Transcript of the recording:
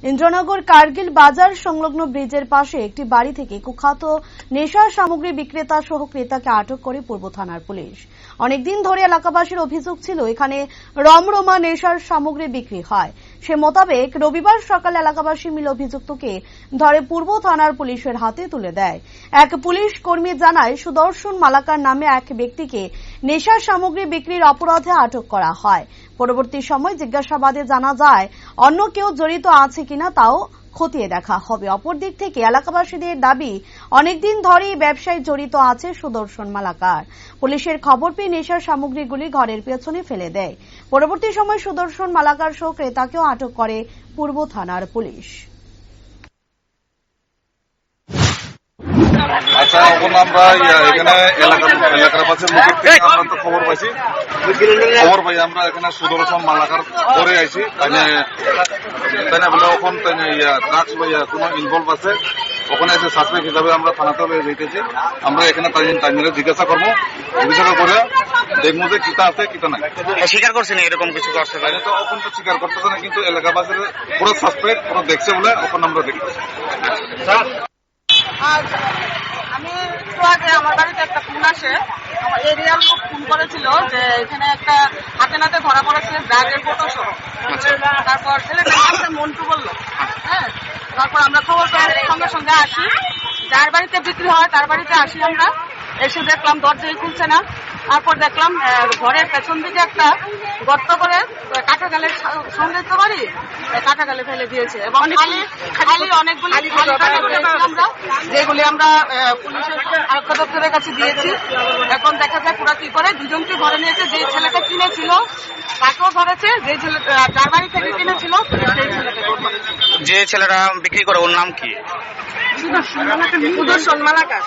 ইন্দ্রনগর কার্গিল বাজার সংলগ্ন ব্রিজের পাশে একটি বাড়ি থেকে কুখ্যাত নেশার সামগ্রী বিক্রেতা সহ ক্রেতাকে আটক করে পূর্ব থানার পুলিশ। অনেকদিন ধরে এলাকাবাসীর অভিযোগ ছিল এখানে রমরমা নেশার সামগ্রী বিক্রি হয়। সে মোতাবেক রবিবার সকালে এলাকাবাসী মিলে অভিযুক্তকে ধরে পূর্ব থানার পুলিশের হাতে তুলে দেয়। এক পুলিশ কর্মী জানায়, সুদর্শন মালাকার নামে এক ব্যক্তিকে নেশার সামগ্রী বিক্রির অপরাধে আটক করা হয়। পরবর্তী সময় জিজ্ঞাসাবাদে জানা যায় অন্য কেউ জড়িত আছে কিনা তাও খতিয়ে দেখা হবে। অপরদিক থেকে এলাকাবাসীদের দাবি, অনেকদিন ধরেই ব্যবসায় জড়িত আছে সুদর্শন মালাকার। পুলিশের খবর পেয়ে নেশার সামগ্রীগুলি ঘরের পেছনে ফেলে দেয়। পরবর্তী সময় সুদর্শন মালাকার সহ ক্রেতাকেও আটক করে পূর্ব থানার পুলিশ। আচ্ছা, এখন আমরা এখানে এলাকার পাশে মুখের থেকে আমরা তো খবর পাই আমরা এখানে সুদর্শন মালাকার করে আইছি তাই না বলে ওখান ড্রাগস কোনো ইনভলভ আছে ওখানে এসে সাসপেক্ট হিসাবে আমরা থানাতে যেতেছি। আমরা এখানে টাইমে জিজ্ঞাসা করবো, জিজ্ঞাসা করে দেখবো যে কিতা আছে কিতা নাই। স্বীকার করছে না এরকম কিছু করছে তাই তো ওখান তো স্বীকার করতেছে না, কিন্তু এলাকাবাসীর পুরো সাসপেক্ট পুরো দেখছে বলে ওখানে আমরা দেখতেছি। আমি একটু আগে আমার বাড়িতে একটা ফোন আসে, আমার এরিয়ার লোক ফোন করেছিল যে এখানে একটা হাতে নাতে ধরা পড়েছে ড্রাগের ফটো সহ। তারপর ছেলেটা নামটা মন্টু বললো। হ্যাঁ, তারপর আমরা খবর পেয়ে সঙ্গে সঙ্গে আসি, যার বাড়িতে বিক্রি হয় তার বাড়িতে আসি। আমরা এসে দেখলাম দরজাই খুলছে না। তারপর দেখলাম ঘরের পেছন দিকে একটা গর্ত করে কাঁটা গালের সঙ্গে তো বাড়ি কাঁটা গালে ফেলে দিয়েছে এবং খালি অনেকগুলি আমরা যেগুলি আমরা পুলিশের আরক্ষা দপ্তরের কাছে দিয়েছি। এখন দেখা যায় পুরা কি করে দুজনকে ঘরে নিয়েছে, যে ছেলেটা কিনেছিল তাকেও ধরেছে, যে ছেলে যার বাড়ি থেকে কিনেছিল সেই ছেলেটাকেও ধরেছে। যে ছেলেটা বিক্রি করে ওর নাম কি? সুদর্শন মালাকার।